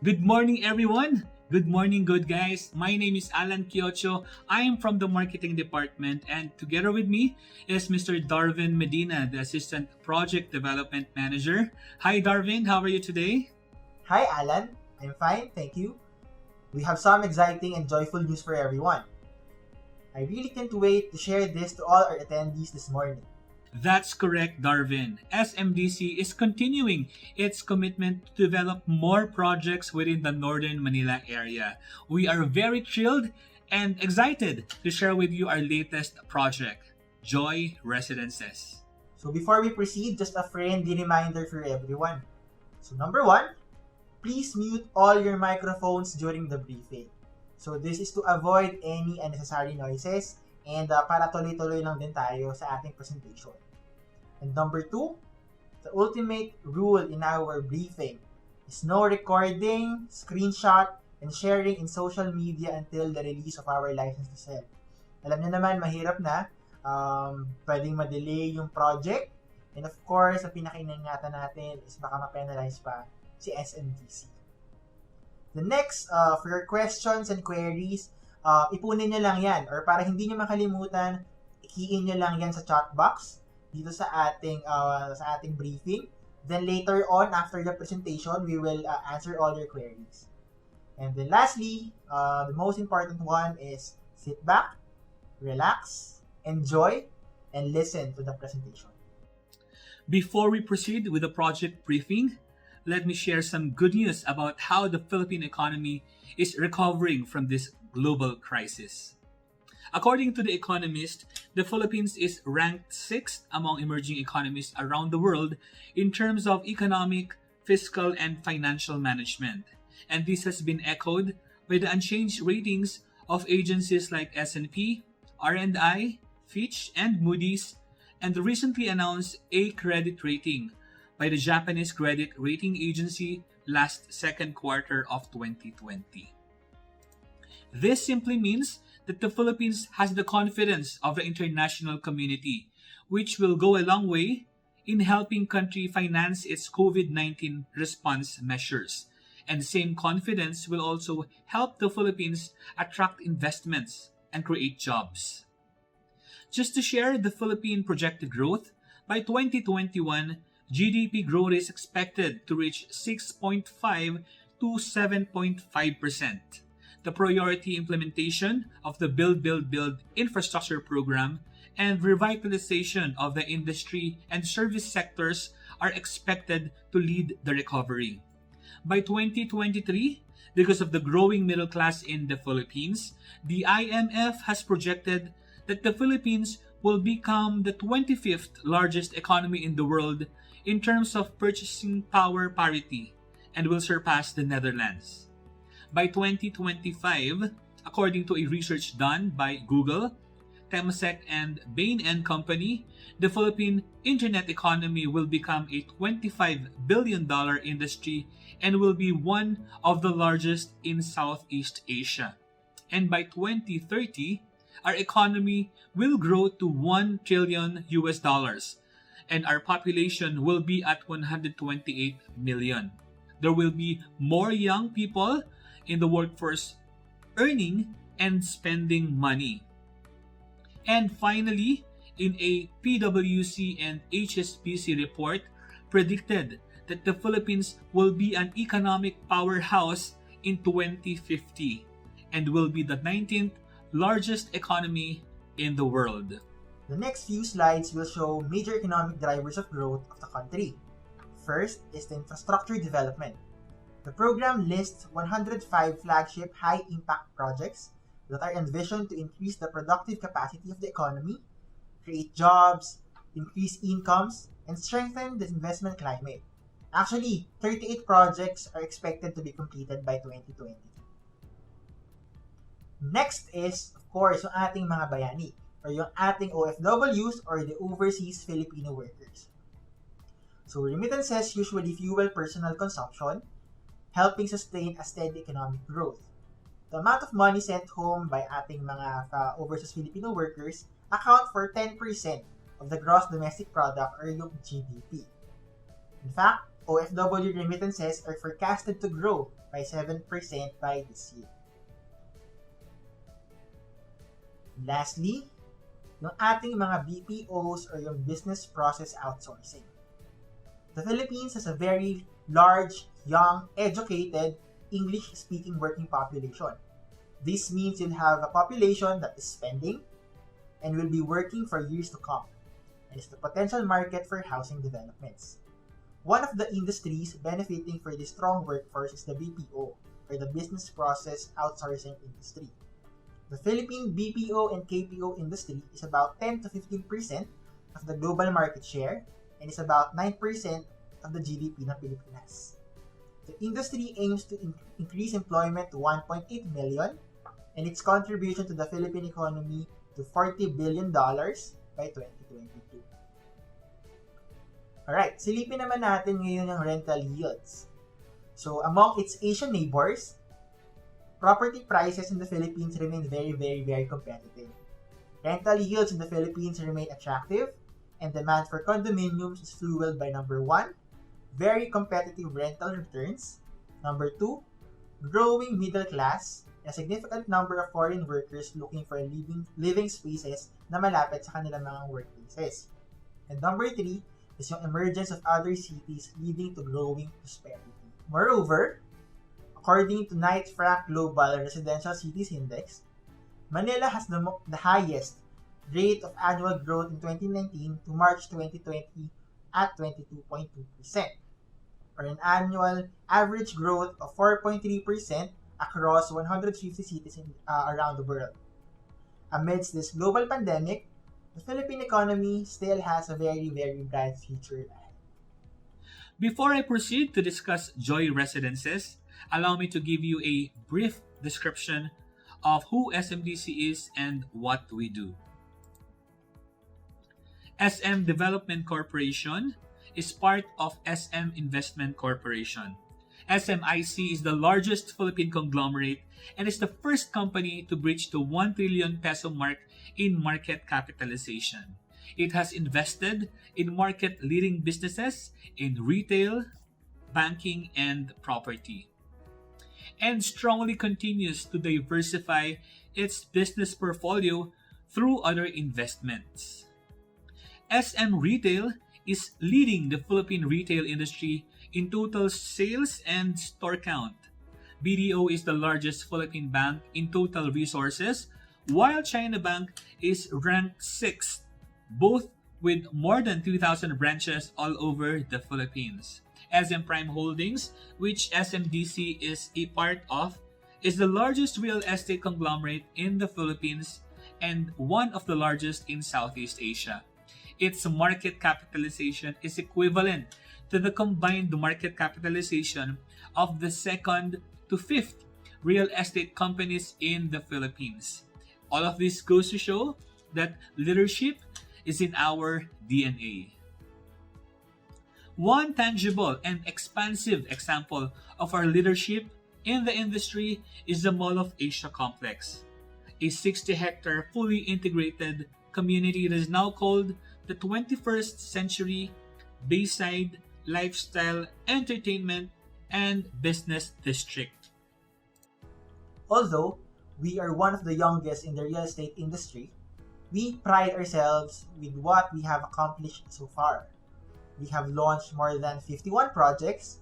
Good morning, everyone. Good morning, good guys. My name is Alan Kiocho. I am from the marketing department, and together with me is Mr. Darvin Medina, the assistant project development manager. Hi, Darvin. How are you today? Hi, Alan. I'm fine, thank you. We have some exciting and joyful news for everyone. I really can't wait to share this to all our attendees this morning. That's correct, Darvin. SMDC is continuing its commitment to develop more projects within the Northern Manila area. We are very thrilled and excited to share with you our latest project, Joy Residences. So before we proceed, just a friendly reminder for everyone. So number one, please mute all your microphones during the briefing. So this is to avoid any unnecessary noises and para tuloy-tuloy lang din tayo sa ating presentation. And number two, the ultimate rule in our briefing is no recording, screenshot, and sharing in social media until the release of our license to sell. Alam niyo naman, mahirap na. Pwedeng ma-delay yung project. And of course, ang pinaka-iningatan natin is baka ma-penalize pa si SMDC. The next, for your questions and queries, ipunin nyo lang yan. Or para hindi nyo makalimutan, i-key in nyo lang yan sa chat box dito sa ating briefing. Then later on, after the presentation, we will answer all your queries. And then lastly, the most important one is sit back, relax, enjoy, and listen to the presentation. Before we proceed with the project briefing, let me share some good news about how the Philippine economy is recovering from this global crisis. According to The Economist, the Philippines is ranked 6th among emerging economies around the world in terms of economic, fiscal, and financial management. And this has been echoed by the unchanged ratings of agencies like S&P, R&I, Fitch, and Moody's, and the recently announced A credit rating by the Japanese credit rating agency last second quarter of 2020. This simply means that the Philippines has the confidence of the international community, which will go a long way in helping country finance its COVID-19 response measures. And the same confidence will also help the Philippines attract investments and create jobs. Just to share the Philippine projected growth, by 2021, GDP growth is expected to reach 6.5 to 7.5%. The priority implementation of the Build infrastructure program and revitalization of the industry and service sectors are expected to lead the recovery. By 2023, because of the growing middle class in the Philippines, the IMF has projected that the Philippines will become the 25th largest economy in the world in terms of purchasing power parity and will surpass the Netherlands. By 2025, according to a research done by Google, Temasek, and Bain & Company, the Philippine internet economy will become a $25 billion industry and will be one of the largest in Southeast Asia. And by 2030, our economy will grow to $1 trillion and our population will be at 128 million. There will be more young people in the workforce earning and spending money. And finally, in a PwC and HSBC report, predicted that the Philippines will be an economic powerhouse in 2050 and will be the 19th largest economy in the world. The next few slides will show major economic drivers of growth of the country. First is the infrastructure development. The program lists 105 flagship high-impact projects that are envisioned to increase the productive capacity of the economy, create jobs, increase incomes, and strengthen the investment climate. Actually, 38 projects are expected to be completed by 2020. Next is, of course, yung ating mga bayani, or yung ating OFWs, or the overseas Filipino workers. So remittances usually fuel personal consumption, helping sustain a steady economic growth. The amount of money sent home by ating mga overseas Filipino workers account for 10% of the gross domestic product or yung GDP. In fact, OFW remittances are forecasted to grow by 7% by this year. Lastly, yung ating mga BPOs or yung business process outsourcing. The Philippines has a very large, young, educated, English-speaking working population. This means you'll have a population that is spending and will be working for years to come, and is the potential market for housing developments. One of the industries benefiting for this strong workforce is the BPO, or the business process outsourcing industry. The Philippine BPO and KPO industry is about 10 to 15% of the global market share and is about 9% of the GDP ng Pilipinas. The industry aims to increase employment to 1.8 million and its contribution to the Philippine economy to $40 billion by 2022. Alright, silipin naman natin ngayon ang rental yields. So, among its Asian neighbors, property prices in the Philippines remain very competitive. Rental yields in the Philippines remain attractive, and demand for condominiums is fueled by number 1, very competitive rental returns, number 2, growing middle class, and a significant number of foreign workers looking for living spaces na malapit sa kanilang mga workplaces. And number 3 is yung emergence of other cities leading to growing prosperity. Moreover, according to Knight Frank Global Residential Cities Index, Manila has the highest rate of annual growth in 2019 to March 2020 at 22.2%, or an annual average growth of 4.3% across 150 cities around the world. Amidst this global pandemic, the Philippine economy still has a very bright future ahead. Before I proceed to discuss Joy Residences, allow me to give you a brief description of who SMDC is and what we do. SM Development Corporation is part of SM Investment Corporation. SMIC is the largest Philippine conglomerate and is the first company to breach the 1 trillion peso mark in market capitalization. It has invested in market-leading businesses in retail, banking, and property, and strongly continues to diversify its business portfolio through other investments. SM Retail is leading the Philippine retail industry in total sales and store count. BDO is the largest Philippine bank in total resources, while China Bank is ranked 6th, both with more than 2,000 branches all over the Philippines. SM Prime Holdings, which SMDC is a part of, is the largest real estate conglomerate in the Philippines and one of the largest in Southeast Asia. Its market capitalization is equivalent to the combined market capitalization of the 2nd to 5th real estate companies in the Philippines. All of this goes to show that leadership is in our DNA. One tangible and expansive example of our leadership in the industry is the Mall of Asia complex, a 60-hectare fully integrated community that is now called the 21st Century Bayside Lifestyle, Entertainment, and Business District. Although we are one of the youngest in the real estate industry, we pride ourselves with what we have accomplished so far. We have launched more than 51 projects,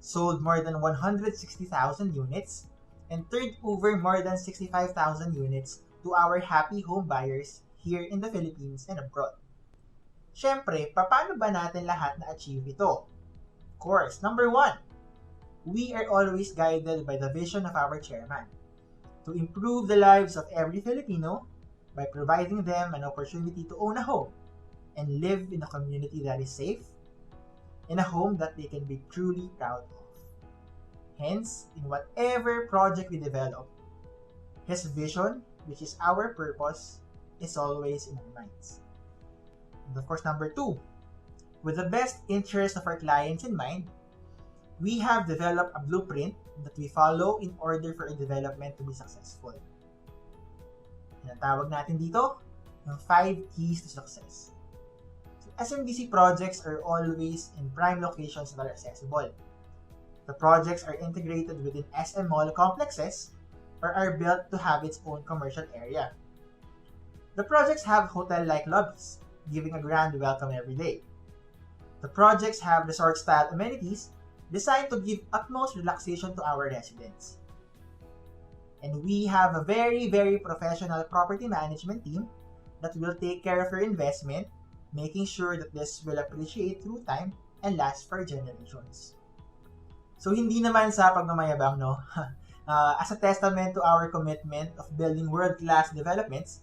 sold more than 160,000 units, and turned over more than 65,000 units to our happy home buyers here in the Philippines and abroad. Siyempre, paano ba natin lahat na-achieve ito? Of course, number 1, we are always guided by the vision of our chairman to improve the lives of every Filipino by providing them an opportunity to own a home and live in a community that is safe, in a home that they can be truly proud of. Hence, in whatever project we develop, his vision, which is our purpose, is always in our minds. And of course, number 2, with the best interest of our clients in mind, we have developed a blueprint that we follow in order for a development to be successful. And ang tawag natin dito, yung 5 keys to success. So SMDC projects are always in prime locations that are accessible. The projects are integrated within SM mall complexes or are built to have its own commercial area. The projects have hotel-like lobbies, giving a grand welcome every day. The projects have resort-style amenities designed to give utmost relaxation to our residents. And we have a very, very professional property management team that will take care of your investment, making sure that this will appreciate through time and last for generations. So hindi naman sa pagmamayabang, no? As a testament to our commitment of building world-class developments,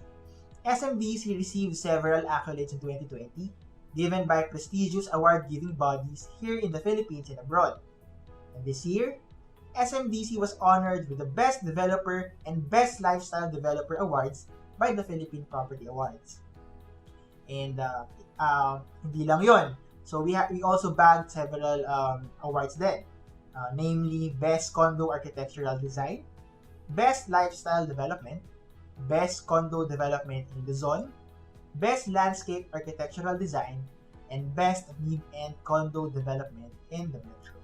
SMDC received several accolades in 2020, given by prestigious award-giving bodies here in the Philippines and abroad. And this year, SMDC was honored with the Best Developer and Best Lifestyle Developer Awards by the Philippine Property Awards. And hindi lang yon. So we also bagged several awards then. Namely, Best Condo Architectural Design, Best Lifestyle Development, Best Condo Development in Luzon, Best Landscape Architectural Design, and Best Mid-End Condo Development in the Metro.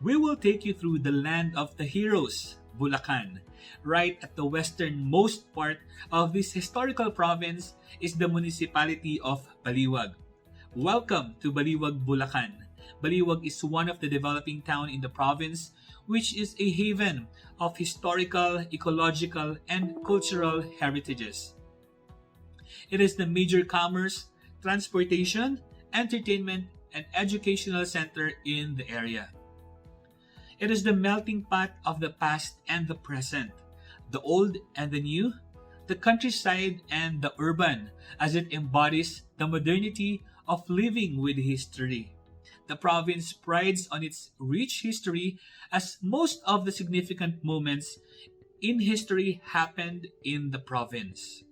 We will take you through the land of the heroes, Bulacan. Right at the westernmost part of this historical province is the municipality of Baliwag. Welcome to Baliwag, Bulacan. Baliwag is one of the developing towns in the province, which is a haven of historical, ecological, and cultural heritages. It is the major commerce, transportation, entertainment, and educational center in the area. It is the melting pot of the past and the present, the old and the new, the countryside and the urban, as it embodies the modernity of living with history. The province prides on its rich history, as most of the significant moments in history happened in the province.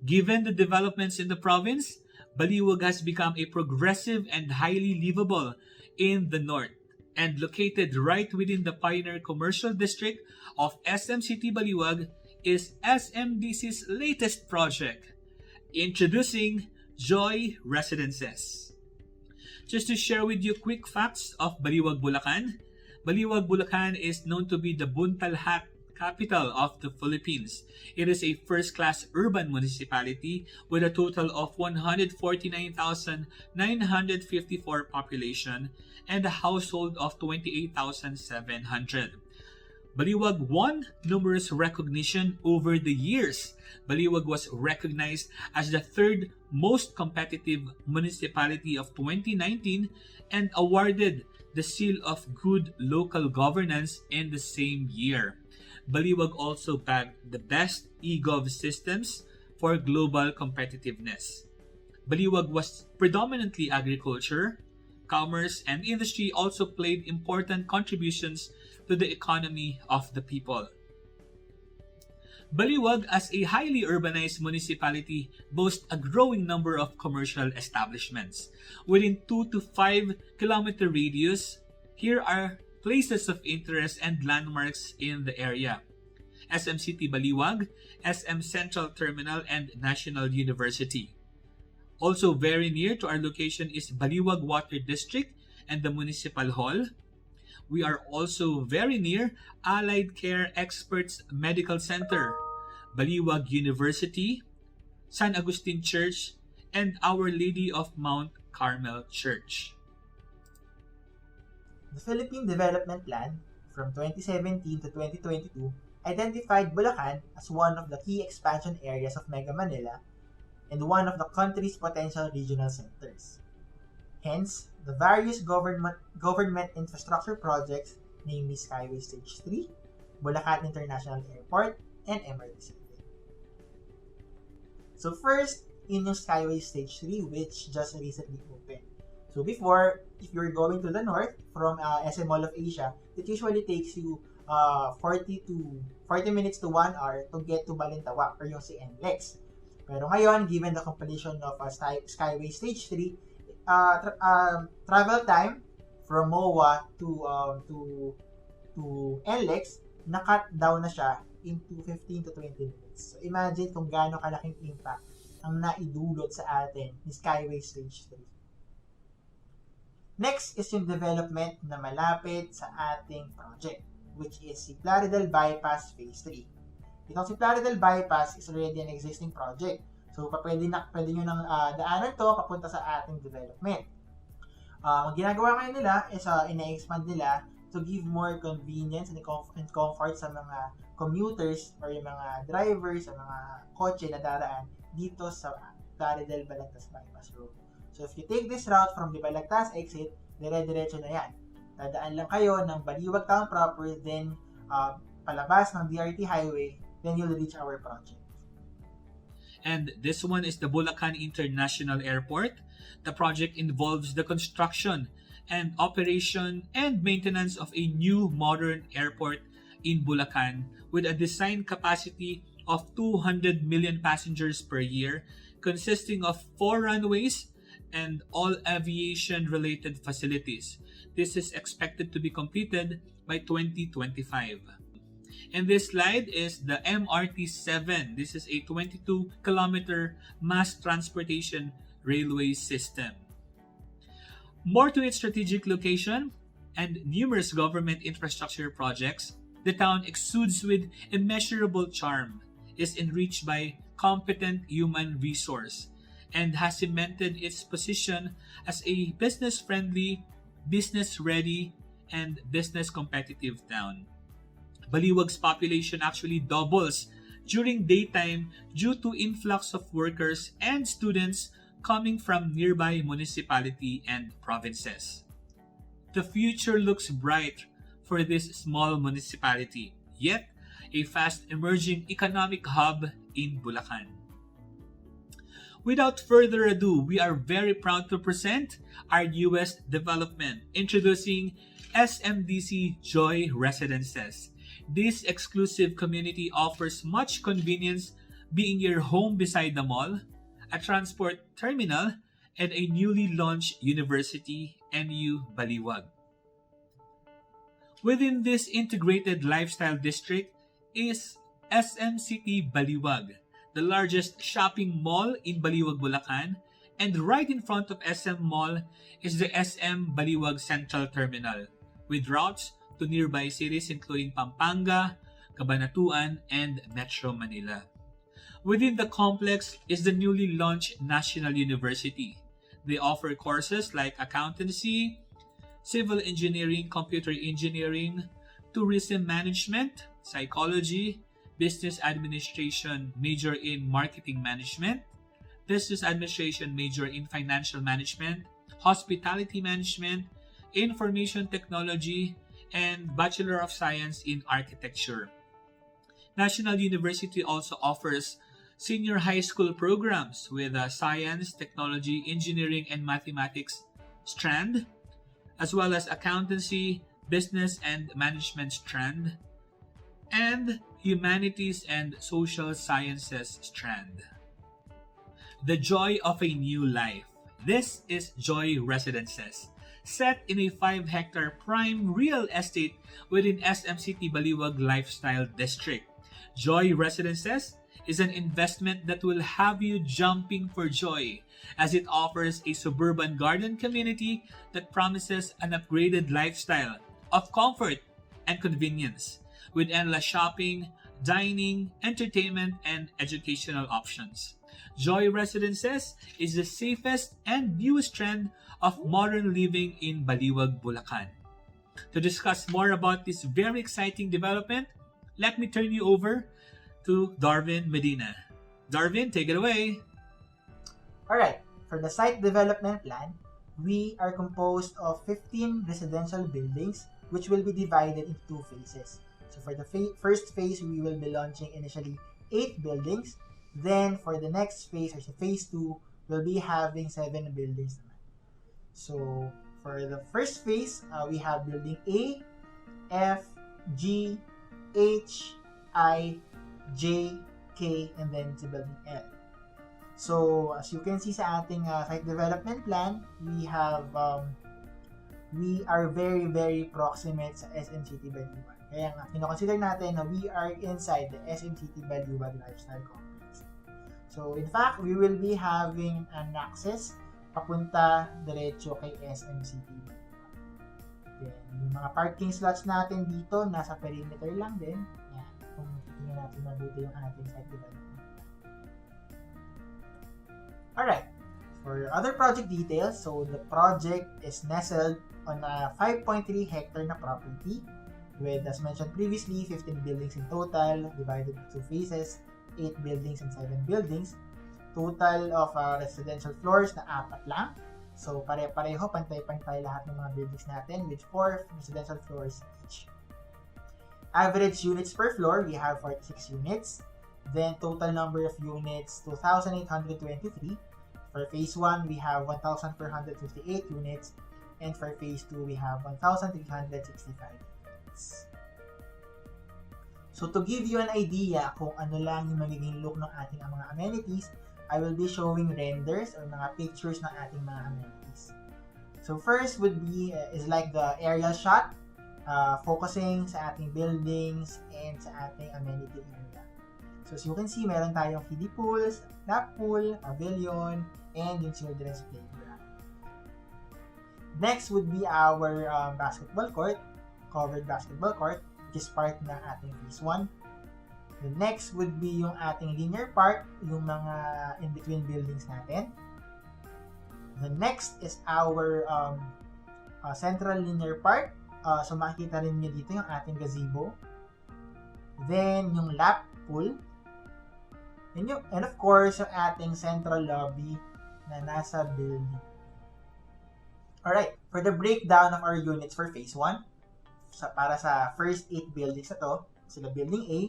Given the developments in the province, Baliwag has become a progressive and highly livable in the north, and located right within the pioneer commercial district of SM City Baliwag is SMDC's latest project, introducing Joy Residences. Just to share with you quick facts of Baliwag, Bulacan. Baliwag, Bulacan is known to be the buntalhat capital of the Philippines. It is a first-class urban municipality with a total of 149,954 population and a household of 28,700. Baliwag won numerous recognition over the years. Baliwag was recognized as the third most competitive municipality of 2019 and awarded the seal of good local governance in the same year. Baliwag also bagged the best eGov systems for global competitiveness. Baliwag was predominantly agriculture, commerce, and industry also played important contributions to the economy of the people. Baliwag, as a highly urbanized municipality, boasts a growing number of commercial establishments. Within 2 to 5 kilometer radius, here are places of interest and landmarks in the area: SM City Baliwag, SM Central Terminal, and National University. Also very near to our location is Baliwag Water District and the Municipal Hall. We are also very near Allied Care Experts Medical Center, Baliwag University, San Agustin Church, and Our Lady of Mount Carmel Church. The Philippine Development Plan from 2017 to 2022 identified Bulacan as one of the key expansion areas of Mega Manila and one of the country's potential regional centers. Hence, the various government infrastructure projects, namely Skyway Stage 3, Bulacan International Airport, and MRT City. So first, in yung Skyway Stage 3, which just recently opened. So before, if you're going to the north from SM Mall of Asia, it usually takes you 40 minutes to 1 hour to get to Balintawak or yung si NLEX. Pero ngayon, given the completion of Skyway Stage 3, travel time from MOA to NLEX, na-cut down na siya into 15 to 20 minutes. So imagine kung gaano kalaking impact ang naidulot sa atin ni Skyway Stage 3. Next is yung development na malapit sa ating project, which is si Plaridel Bypass Phase 3. Itong si Plaridel Bypass is already an existing project. So, pwede nyo nang daanan to papunta sa ating development. Ang ginagawa ngayon nila is ina-expand nila to give more convenience and comfort sa mga commuters or yung mga drivers sa mga kotse na daraan dito sa Plaridel Balagtas Bypass Road. So if you take this route from the Balagtas exit, dire-diretso na yan. Dadaan lang kayo ng Baliwag Town proper, then palabas ng DRT Highway, then you'll reach our project. And this one is the Bulacan International Airport. The project involves the construction and operation and maintenance of a new modern airport in Bulacan with a design capacity of 200 million passengers per year, consisting of 4 runways and all aviation-related facilities. This is expected to be completed by 2025. And this slide is the MRT-7. This is a 22-kilometer mass transportation railway system. More to its strategic location and numerous government infrastructure projects, the town exudes with immeasurable charm, is enriched by competent human resource, and has cemented its position as a business-friendly, business-ready, and business-competitive town. Baliwag's population actually doubles during daytime due to influx of workers and students coming from nearby municipality and provinces. The future looks bright for this small municipality, yet a fast-emerging economic hub in Bulacan. Without further ado, we are very proud to present our newest development, introducing SMDC Joy Residences. This exclusive community offers much convenience, being your home beside the mall, a transport terminal, and a newly launched university, NU Baliwag. Within this integrated lifestyle district is SM City Baliwag, the largest shopping mall in Baliwag, Bulacan, and right in front of SM Mall is the SM Baliwag Central Terminal, with routes to nearby cities including Pampanga, Cabanatuan, and Metro Manila. Within the complex is the newly launched National University. They offer courses like accountancy, civil engineering, computer engineering, tourism management, psychology, business administration major in marketing management, business administration major in financial management, hospitality management, information technology, and Bachelor of Science in Architecture. National University also offers senior high school programs with a science, technology, engineering, and mathematics strand, as well as accountancy, business and management strand, and humanities and social sciences strand. The joy of a new life. This is Joy Residences, set in a 5-hectare prime real estate within SM City Baliwag Lifestyle District. Joy Residences is an investment that will have you jumping for joy, as it offers a suburban garden community that promises an upgraded lifestyle of comfort and convenience, with endless shopping, dining, entertainment, and educational options. Joy Residences is the safest and newest trend of modern living in Baliwag, Bulacan. To discuss more about this very exciting development, let me turn you over to Darwin Medina. Darwin, take it away. Alright, for the site development plan, we are composed of 15 residential buildings which will be divided into 2 phases. So for the first phase, we will be launching initially 8 buildings. Then for the next phase, or phase 2, we'll be having 7 buildings. So for the first phase, we have building A, F, G, H, I, J, K, and then si building L. So as you can see sa ating site development plan, we are very, very proximate sa SM City Baliwag. Kaya nga, kinoconsider natin na we are inside the SM City Baliwag Lifestyle Complex. So So, in fact, we will be having an access papunta diretso kay SMCTV. Then, yung mga parking slots natin dito, nasa perimeter lang din. Yan, kung titingnan natin mabuti yung ating site development. Alright, for other project details, so the project is nestled on a 5.3 hectare na property with, as mentioned previously, 15 buildings in total, divided into 2 phases, 8 buildings and 7 buildings. Total of residential floors na 4 lang. So, pare-pareho, pantay-pantay lahat ng mga buildings natin with 4 residential floors each. Average units per floor, we have 46 units. Then, total number of units, 2,823. For phase 1, we have 1,458 units. And for phase 2, we have 1,365 units. So, to give you an idea kung ano lang yung magiging look ng ating mga amenities, I will be showing renders or mga pictures ng ating mga amenities. So, first would be, is like the aerial shot, focusing sa ating buildings and sa ating amenity area. So, as you can see, meron tayong kiddie pools, lap pool, pavilion, and yung children's playground. Next would be our basketball court, covered basketball court, which is part ng ating phase 1. The next would be yung ating linear park, yung mga in-between buildings natin. The next is our central linear park. So makikita rin nyo dito yung ating gazebo. Then yung lap pool. And of course, yung ating central lobby na nasa building. Alright, for the breakdown of our units for phase 1, para sa first 8 buildings na to, sila building A,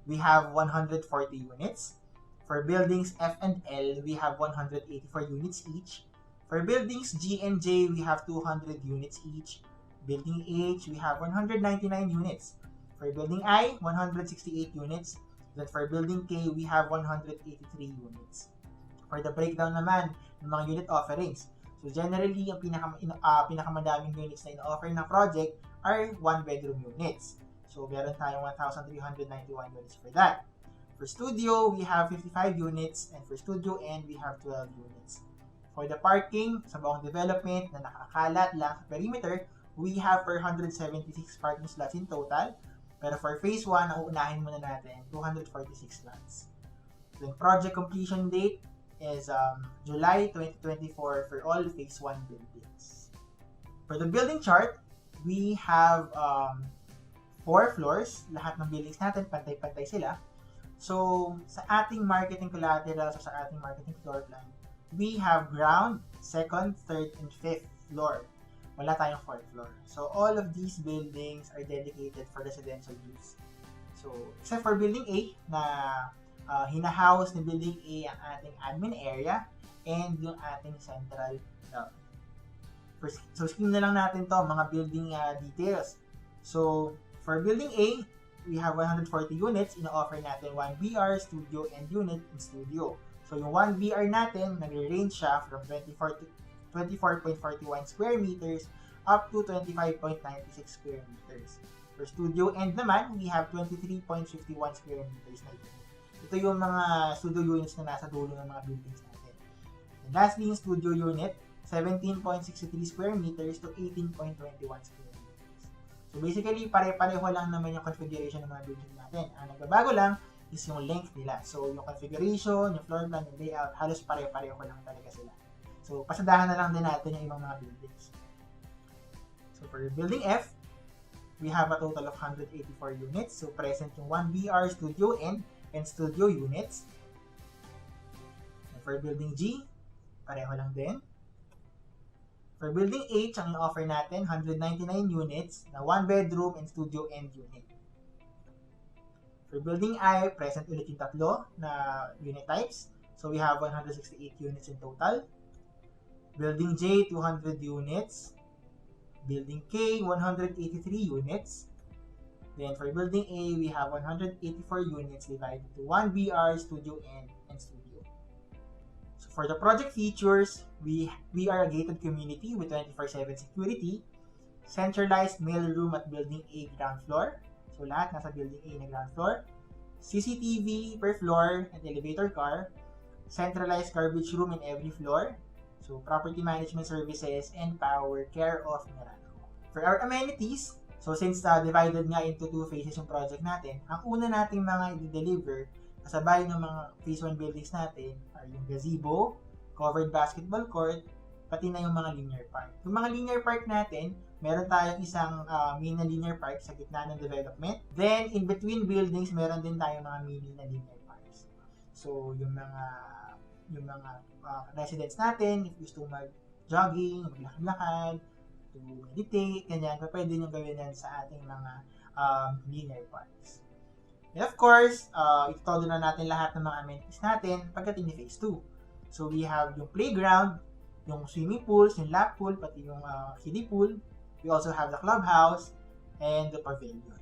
we have 140 units. For buildings F and L, we have 184 units each. For buildings G and J, we have 200 units each. Building H, we have 199 units. For building I, 168 units. Then for building K, we have 183 units. For the breakdown naman ng mga unit offerings, so generally, ang pinakamadaming units na in-offer ng project are 1-bedroom units. So, meron tayong 1,391 units for that. For studio, we have 55 units, and for studio N, we have 12 units. For the parking, sa buong development na nakakalat lang sa perimeter, we have 476 parking slots in total. Pero for phase 1, ang uunahin muna natin, 246 slots. Then, project completion date is July 2024 for all phase 1 buildings. For the building chart, we have 4 floors. Lahat ng buildings natin, pantay-pantay sila. So, sa ating marketing collateral, sa ating marketing floor plan, we have ground, second, third, and fifth floor. Wala tayong fourth floor. So, all of these buildings are dedicated for residential use. So, except for building A, na hinahouse ni building A ang ating admin area and yung ating central lobby. So, skim na lang natin to mga building details. So, for building A, we have 140 units. Ino-offer natin 1 BR, studio, and unit in studio. So, yung 1 BR natin, nag-range siya from 24.41 square meters up to 25.96 square meters. For studio end naman, we have 23.51 square meters na ito. Ito yung mga studio units na nasa dulo ng mga buildings natin. And lastly, yung studio unit, 17.63 square meters to 18.21 square meters. So basically, pare-pareho lang naman yung configuration ng mga buildings natin. Ang nagbabago lang is yung length nila. So yung configuration, yung floor plan, yung layout, halos pare-pareho lang talaga sila. So pasadahan na lang din natin yung ibang mga buildings. So for building F, we have a total of 184 units. So present yung 1 BR studio and studio units. And for building G, pareho lang din. For building H, ang i-offer natin, 199 units na 1 bedroom and studio end unit. For building I, present ulit yung tatlo na unit types. So we have 168 units in total. Building J, 200 units. Building K, 183 units. Then for building A, we have 184 units divided to 1 BR, studio N, and studio. So for the project features, we are a gated community with 24/7 security, centralized mail room at building A ground floor. So lahat nasa building A na ground floor. CCTV per floor and elevator car. centralized garbage room in every floor, so property management services, and power care of Meralco. For our amenities, so since divided nga into 2 phases yung project natin, ang una nating mga i-deliver kasabay ng mga phase 1 buildings natin are yung gazebo, covered basketball court, pati na yung mga linear park. Yung mga linear park natin, meron tayong isang main na linear park sa gitna ng development. Then, in between buildings, meron din tayong mga mini na linear parks. So, yung mga residents natin, if gusto mag-jogging, maglakad-lakad, to meditate, ganyan, pwede nyo gawin yan sa ating mga linear parks. And of course, ito na natin lahat ng mga amenities natin pagdating ni Phase 2. So, we have yung playground, yung swimming pools, yung lap pool, pati yung kiddie pool. We also have the clubhouse and the pavilion.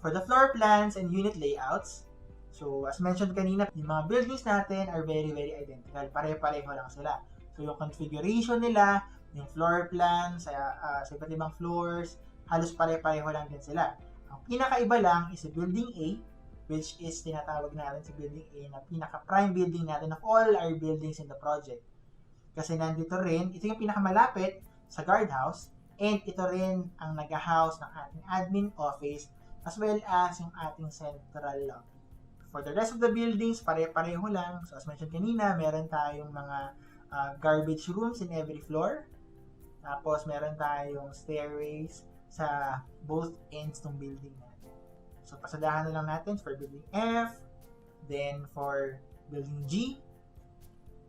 For the floor plans and unit layouts, so as mentioned kanina, yung mga buildings natin are very, very identical. Pare-pareho lang sila. So, yung configuration nila, yung floor plan sa iba't ibang floors, halos pare-pareho lang din sila. Ang pinakaiba lang is sa Building A, which is tinatawag natin sa Building A na pinaka-prime building natin of all our buildings in the project. Kasi nandito rin, ito yung pinakamalapit sa guardhouse, and ito rin ang nag-house ng ating admin office as well as yung ating central lobby. For the rest of the buildings, pare-pareho lang. So as mentioned kanina, meron tayong mga garbage rooms in every floor. Tapos meron tayong stairways sa both ends ng building natin. So pasadahan na lang natin for building F, then for building G,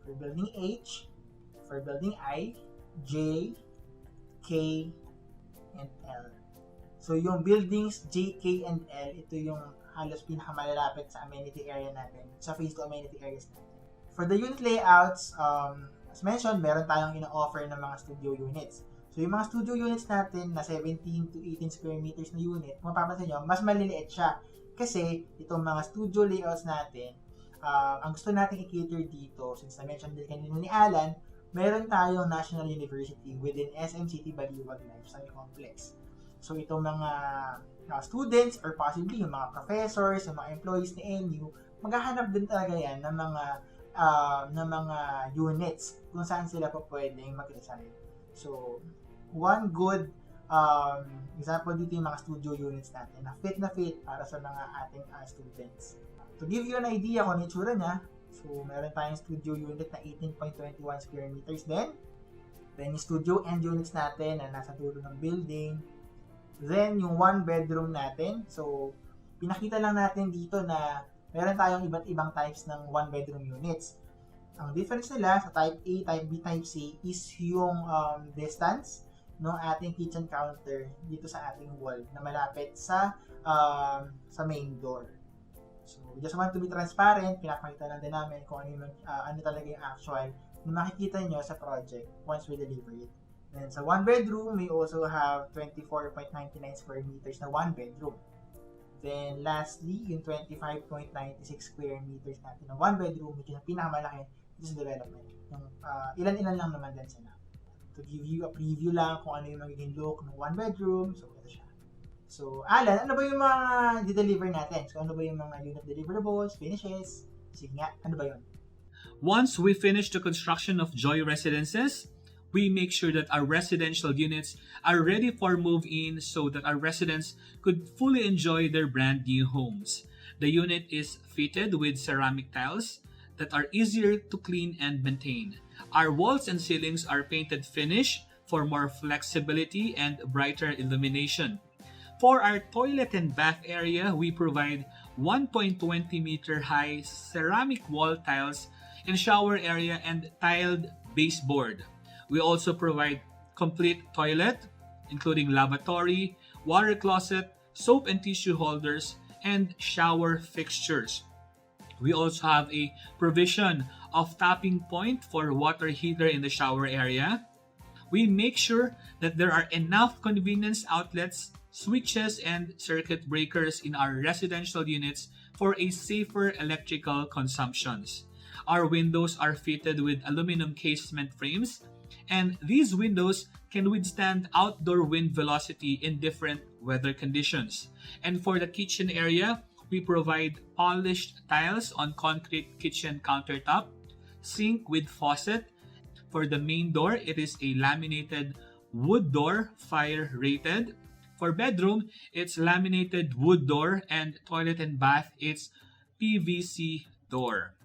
for building H, for building I, J, K, and L. So yung buildings J, K, and L, ito yung halos pinakamalalapit sa amenity area natin, sa phase 2 amenity areas natin. For the unit layouts, as mentioned, meron tayong ina-offer ng mga studio units. So yung mga studio units natin na 17 to 18 square meters na unit, kung mapapansin nyo, mas maliliit siya. Kasi itong mga studio layouts natin, ang gusto natin i-cater dito, since na-mention din kanina ni Alan, meron tayong National University within SM City Baliwag Lifestyle Complex. So itong mga students or possibly yung mga professors, yung mga employees ni NU, maghahanap din talaga yan ng mga units kung saan sila pa pwedeng mag-reside. So, one good example dito yung mga studio units natin na fit para sa mga ating students. To give you an idea kung ano yung tsura niya, so meron tayong studio unit na 18.21 square meters din. Then yung studio end units natin na nasa dulo ng building. Then yung one bedroom natin, so pinakita lang natin dito na meron tayong iba't ibang types ng one bedroom units. Ang difference nila sa type A, type B, type C is yung distance ng ating kitchen counter dito sa ating wall na malapit sa main door. So, we just want to be transparent, pinapakita lang din namin kung ano talaga yung actual na makikita nyo sa project once we deliver it. Then sa one bedroom, we also have 24.99 square meters na one bedroom. Then lastly, yung 25.96 square meters natin na one bedroom, which is ang pinakamalaki dito sa development. Yung ilan-ilan lang naman din sila. To give you a preview lang kung ano yung magiging look ng one bedroom, so ito siya. So, Alan, ano ba yung mga di-deliver natin? So, ano ba yung mga unit deliverables, finishes? Sige nga, ano ba yun? Once we finish the construction of Joy Residences, we make sure that our residential units are ready for move-in so that our residents could fully enjoy their brand new homes. The unit is fitted with ceramic tiles that are easier to clean and maintain. Our walls and ceilings are painted finish for more flexibility and brighter illumination. For our toilet and bath area, we provide 1.20 meter high ceramic wall tiles in shower area and tiled baseboard. We also provide complete toilet, including lavatory, water closet, soap and tissue holders, and shower fixtures. We also have a provision of tapping point for water heater in the shower area. We make sure that there are enough convenience outlets, switches, and circuit breakers in our residential units for a safer electrical consumptions. Our windows are fitted with aluminum casement frames, and these windows can withstand outdoor wind velocity in different weather conditions. And for the kitchen area, we provide polished tiles on concrete kitchen countertop, sink with faucet. For the main door, it is a laminated wood door, fire rated. For bedroom, it's laminated wood door, and toilet and bath, it's PVC door.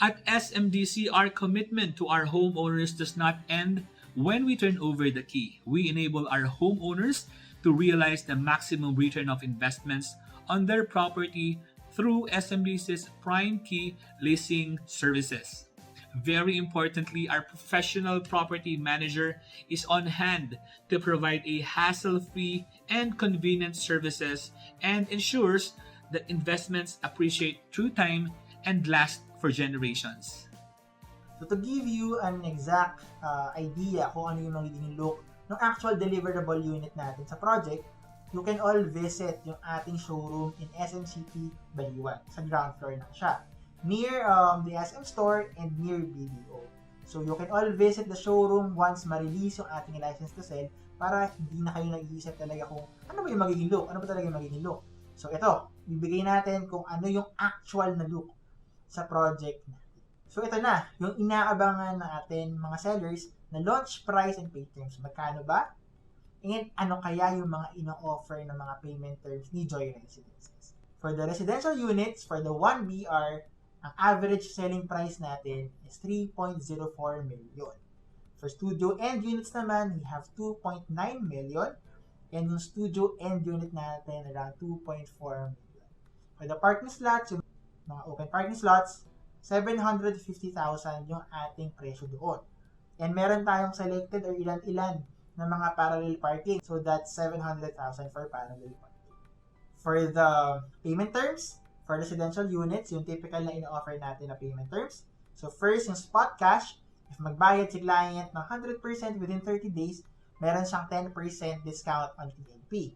At SMDC, our commitment to our homeowners does not end when we turn over the key. We enable our homeowners to realize the maximum return of investments on their property through SMDC's Prime Key leasing services. Very importantly, our professional property manager is on hand to provide a hassle-free and convenient services and ensures that investments appreciate through time and last for generations. So to give you an exact idea kung ano yung magiging look ng actual deliverable unit natin sa project, you can all visit yung ating showroom in SM City, Baliwan. Sa ground floor na siya. Near the SM store and near BDO. So you can all visit the showroom once ma-release yung ating license to sell para hindi na kayo nag-iisip talaga kung ano ba yung magiging look, ano ba talaga yung magiging look. So ito, bibigay natin kung ano yung actual na look sa project natin. So ito na, yung inaabangan natin mga sellers na launch price and pay terms. Magkano ba? And ano kaya yung mga ino-offer ng mga payment terms ni Joy Residences. For the residential units, for the 1BR, ang average selling price natin is 3.04 million. For studio end units naman, we have 2.9 million. And yung studio end unit natin, around 2.4 million. For the parking slots, yung mga open parking slots, 750,000 yung ating presyo doon. And meron tayong selected or ilan-ilan na mga parallel parking. So that's 700,000 for parallel parking. For the payment terms, for residential units, yung typical na ino-offer natin na payment terms. So first, yung spot cash. If magbayad si client ng 100% within 30 days, meron siyang 10% discount on TLP.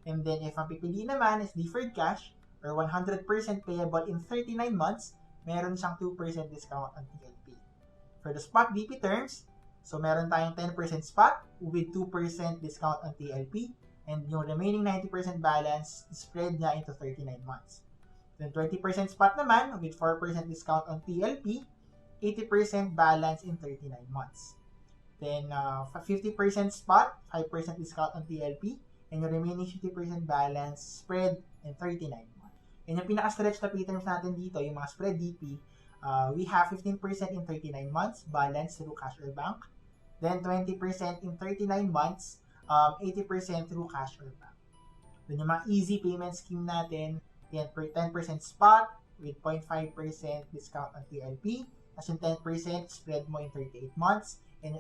And then if ang pipili naman is deferred cash or 100% payable in 39 months, meron siyang 2% discount on TLP. For the spot DP terms, so meron tayong 10% spot with 2% discount on TLP, and yung remaining 90% balance spread niya into 39 months. Then 20% spot naman with 4% discount on TLP, 80% balance in 39 months. Then 50% spot, 5% discount on TLP, and yung remaining 50% balance spread in 39 months. And yung pinaka-stretch na pay terms natin dito, yung mga spread DP, we have 15% in 39 months, balance through cash or bank. Then 20% in 39 months, 80% through cash or bank. Then yung mga easy payment scheme natin, 10% spot with 0.5% discount on TLP, as yung 10% spread mo in 38 months, and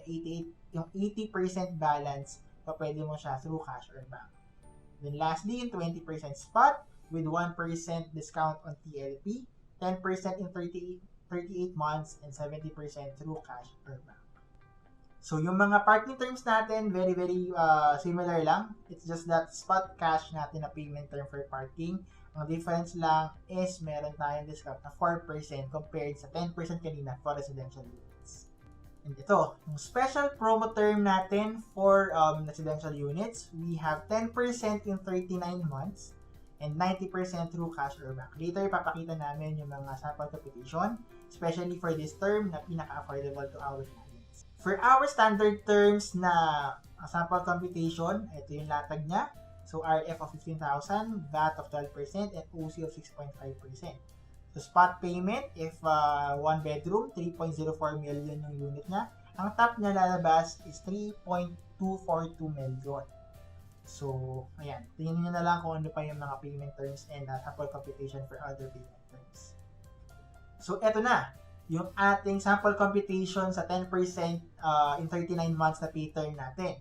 yung 80% balance, pwede mo siya through cash or bank. Then lastly, yung 20% spot with 1% discount on TLP, 10% in 38 months, and 70% through cash or bank. So yung mga parking terms natin, very similar lang. It's just that spot cash natin na payment term for parking. Ang difference lang is meron tayong discount na 4% compared sa 10% kanina for residential units. And ito, yung special promo term natin for residential units, we have 10% in 39 months and 90% through cash or bank. Later, papakita namin yung mga sample computation, especially for this term na pinaka-affordable to our clients. For our standard terms na sample computation, ito yung latag niya. So, RF of 15,000, VAT of 12%, and OC of 6.5%. So, spot payment, if one bedroom, 3.04 million yung unit niya. Ang top niya lalabas is 3.242 million. So, ayan. Tingnan nyo na lang kung ano pa yung mga payment terms and sample computation for other payment terms. So, eto na. Yung ating sample computation sa 10% in 39 months na pay term natin.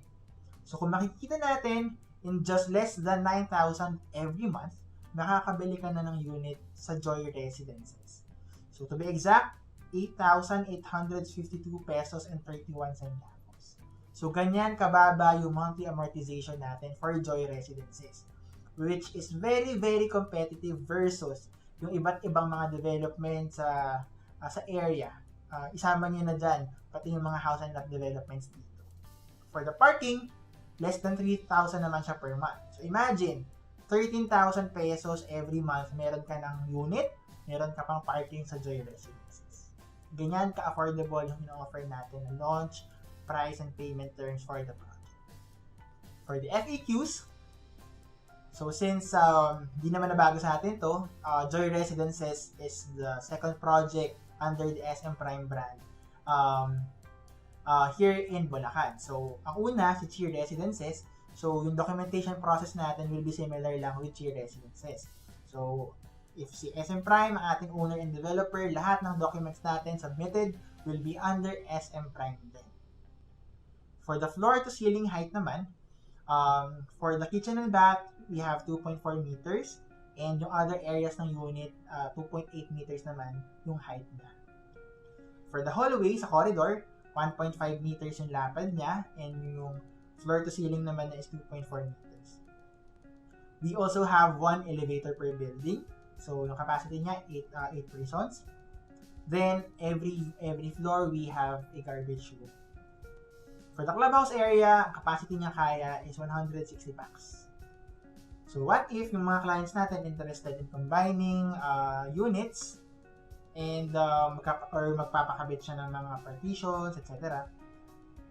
So, kung makikita natin, in just less than 9,000 every month, makakabili ka na ng unit sa Joy Residences. So to be exact, 8,852 pesos and 31 centavos. So ganyan kababa yung monthly amortization natin for Joy Residences, which is very competitive versus yung iba't ibang mga development sa area. Isama niyo na dyan, pati yung mga house and lot developments dito. For the parking, less than 3,000 naman siya per month. So imagine, 13,000 pesos every month, meron ka ng unit, meron ka pang parking sa Joy Residences. ganyan ka-affordable yung ino-offer natin na launch, price, and payment terms for the project. For the FAQs, so since di naman nabago sa atin to, Joy Residences is the second project under the SM Prime brand here in Bulacan. So, ang una, si Cheer Residences. So, yung documentation process natin will be similar lang with Cheer Residences. So, if si SM Prime, ang ating owner and developer, lahat ng documents natin submitted will be under SM Prime din. For the floor-to-ceiling height naman, for the kitchen and bath, we have 2.4 meters. And yung other areas ng unit, 2.8 meters naman yung height niya. For the hallway sa corridor, 1.5 meters yung lapad niya. And yung floor-to-ceiling naman is 2.4 meters. We also have one elevator per building. So, yung capacity niya, 8 persons. Then, every floor, we have a garbage room. For the clubhouse area, capacity niya kaya is 160 packs. So, what if yung mga clients natin interested in combining units and magpapakabit siya ng mga partitions, etc.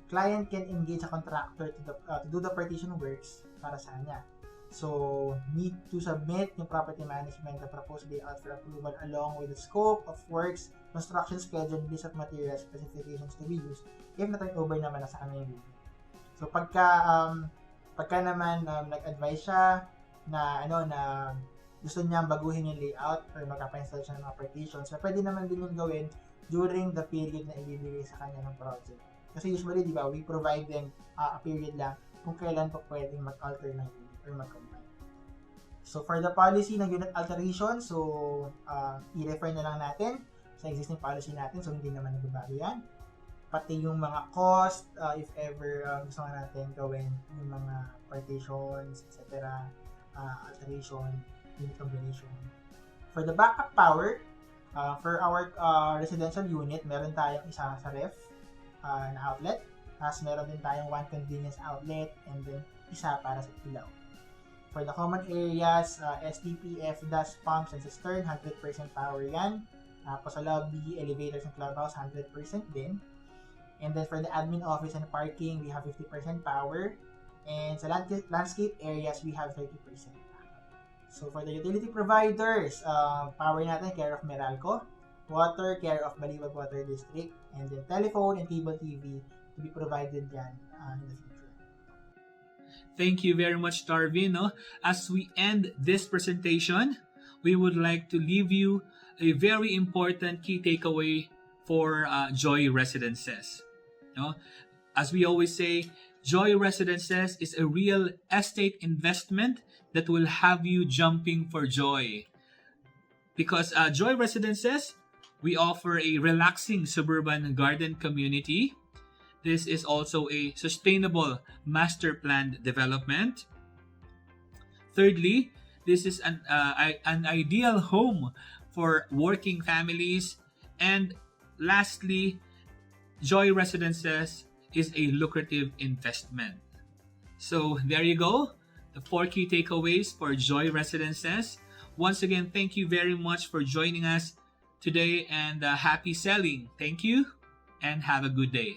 Client can engage a contractor to do the partition works para sa kanya. So, need to submit yung property management the proposed layout for approval along with the scope of works, construction schedule, list of materials, specifications to be used if na-turnover naman na sa kanya yung unit. So, pagka naman nag-advise siya na gusto niyang baguhin yung layout or magpapa-install siya ng mga partitions, so pwede naman din yung gawin during the period na ibibigay sa kanya ng project. Kasi usually, di ba, we provide them a period lang kung kailan po pwedeng mag-alter ng unit or mag-combine. So, for the policy ng unit alteration, so, i-refer na lang natin sa existing policy natin. So, hindi naman nagbabago yan. Pati yung mga cost, if ever gusto natin gawin yung mga partitions, etc., alteration, unit combination. For the backup power, for our residential unit, meron tayong isa sa ref na outlet. Tapos meron din tayong one convenience outlet and then isa para sa ilaw. For the common areas, STP, FDAS, pumps, and cistern, 100% power yan. Tapos sa lobby, elevators, and clubhouse, 100% din. And then for the admin office and parking, we have 50% power. And sa landscape areas, we have 30% power. So for the utility providers, power natin care of Meralco, water care of Baliwag Water District, and then telephone and cable TV to be provided yan in the future. Thank you very much, Darvin. As we end this presentation, we would like to leave you a very important key takeaway for Joy Residences. As we always say, Joy Residences is a real estate investment that will have you jumping for joy. Because Joy Residences, we offer a relaxing suburban garden community. This is also a sustainable master planned development. Thirdly, this is an ideal home for working families. And lastly, Joy Residences is a lucrative investment. So there you go, the 4 key takeaways for Joy Residences. Once again, thank you very much for joining us today and happy selling. Thank you and have a good day.